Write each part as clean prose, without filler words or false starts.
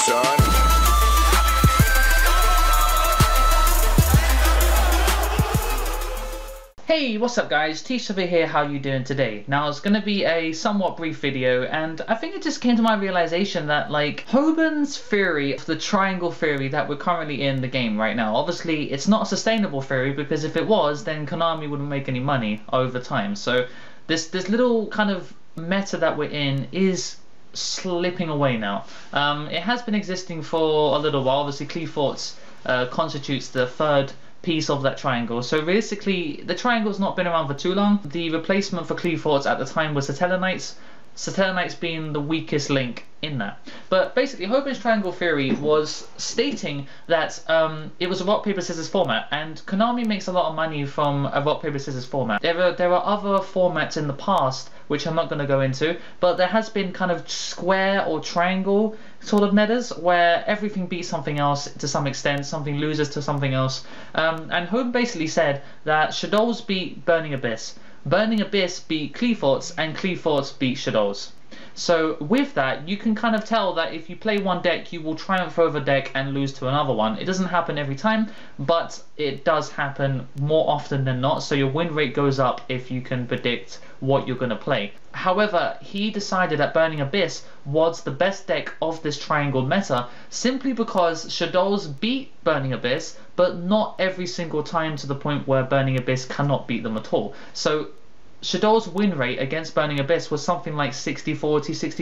son. Hey, what's up guys, Thetcglover here, how you doing today? Now it's going to be a somewhat brief video, and I think it just came to my realization that like Hoban's theory of the triangle theory that we're currently in the game right now, obviously it's not a sustainable theory, because if it was then Konami wouldn't make any money over time. So this little kind of meta that we're in is slipping away now. It has been existing for a little while. Obviously Qliphort constitutes the third piece of that triangle. So realistically, the triangle's not been around for too long. The replacement for Qliphort at the time was Satellarknights. Satellarknights being the weakest link in that. But basically, Hoban's triangle theory was stating that it was a rock paper scissors format, and Konami makes a lot of money from a rock paper scissors format. There are other formats in the past which I'm not going to go into, but there has been kind of square or triangle sort of metas where everything beats something else to some extent, something loses to something else. And Hoban basically said that Shaddolls beat Burning Abyss, Burning Abyss beat Qliphorts, and Qliphorts beat Shaddolls. So with that, you can kind of tell that if you play one deck, you will triumph over a deck and lose to another one. It doesn't happen every time, but it does happen more often than not, so your win rate goes up if you can predict what you're going to play. However, he decided that Burning Abyss was the best deck of this triangle meta, simply because Shaddolls beat Burning Abyss, but not every single time to the point where Burning Abyss cannot beat them at all. So Shaddolls' win rate against Burning Abyss was something like 60-40,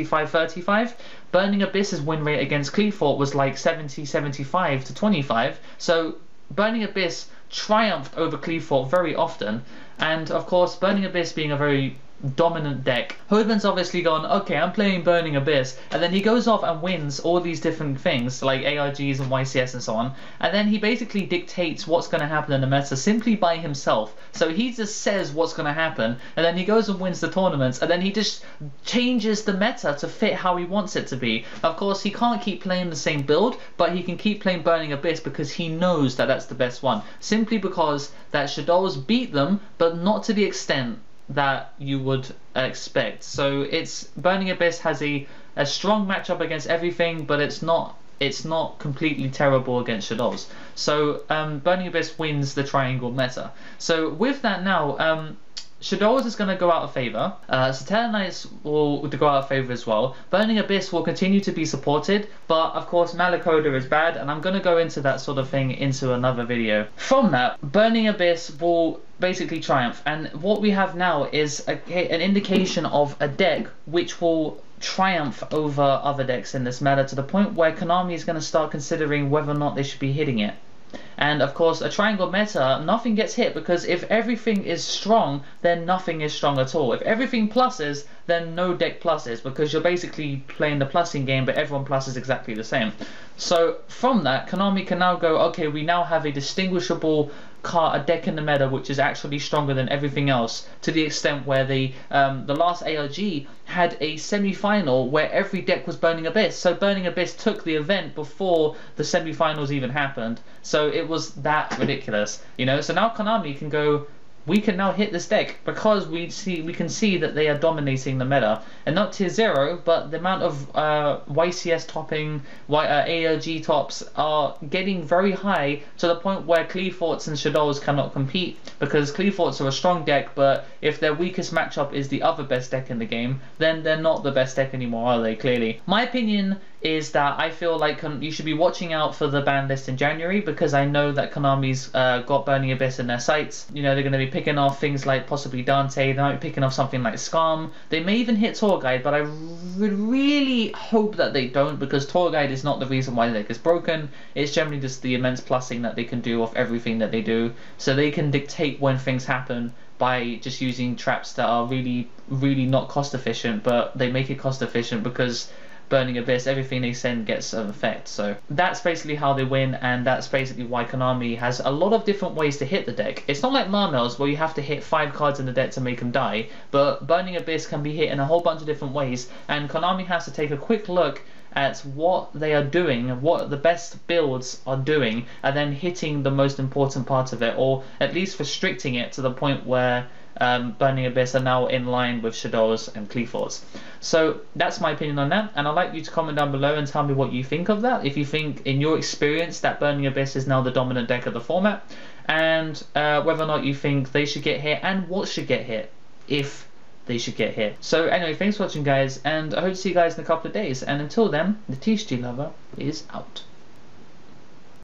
65-35. Burning Abyss's win rate against Qliphort was like 70-75 to 25. So Burning Abyss triumphed over Qliphort very often, and of course Burning Abyss being a very dominant deck, Hoban's obviously gone, okay, I'm playing Burning Abyss, and then he goes off and wins all these different things like ARGs and YCS and so on, and then he basically dictates what's going to happen in the meta simply by himself. So he just says what's going to happen, and then he goes and wins the tournaments, and then he just changes the meta to fit how he wants it to be. Of course, he can't keep playing the same build, but he can keep playing Burning Abyss because he knows that that's the best one, simply because that Shaddolls beat them, but not to the extent that you would expect. So it's Burning Abyss has a strong matchup against everything, but it's not completely terrible against Shaddolls. So Burning Abyss wins the triangle meta. So with that now, Shaddolls is going to go out of favour, Satellarknights will go out of favour as well, Burning Abyss will continue to be supported, but of course Malacoda is bad, and I'm going to go into that sort of thing into another video. From that, Burning Abyss will basically triumph, and what we have now is an indication of a deck which will triumph over other decks in this meta, to the point where Konami is going to start considering whether or not they should be hitting it. And of course, a triangle meta, nothing gets hit, because if everything is strong, then nothing is strong at all. If everything pluses, then no deck pluses, because you're basically playing the plussing game, but everyone pluses exactly the same. So from that, Konami can now go, okay, we now have a distinguishable card, a deck in the meta which is actually stronger than everything else, to the extent where the last ARG had a semi-final where every deck was Burning Abyss. So Burning Abyss took the event before the semi-finals even happened. So it was that ridiculous, you know. So now Konami can go, we can now hit this deck, because we can see that they are dominating the meta, and not tier 0, but the amount of YCS topping, ARG tops are getting very high, to the point where Qliphorts and Shaddolls cannot compete, because Qliphorts are a strong deck, but if their weakest matchup is the other best deck in the game, then they're not the best deck anymore, are they? Clearly. My opinion is that I feel like you should be watching out for the ban list in January, because I know that Konami's got Burning Abyss in their sights. You know, they're going to be picking off things like possibly Dante, they might be picking off something like Scam, they may even hit Tour Guide, but I would really hope that they don't, because Tour Guide is not the reason why the deck is broken. It's generally just the immense plussing that they can do off everything that they do, so they can dictate when things happen by just using traps that are really not cost efficient, but they make it cost efficient because Burning Abyss, everything they send gets an effect. So that's basically how they win, and that's basically why Konami has a lot of different ways to hit the deck. It's not like Marmel's where you have to hit 5 cards in the deck to make them die, but Burning Abyss can be hit in a whole bunch of different ways, and Konami has to take a quick look at what they are doing, what the best builds are doing, and then hitting the most important part of it, or at least restricting it to the point where Burning Abyss are now in line with Shaddolls and Qliphorts. So that's my opinion on that, and I'd like you to comment down below and tell me what you think of that. If you think, in your experience, that Burning Abyss is now the dominant deck of the format, and whether or not you think they should get hit, and what should get hit, if they should get hit. So anyway, thanks for watching, guys, and I hope to see you guys in a couple of days, and until then, the Thetcglover is out.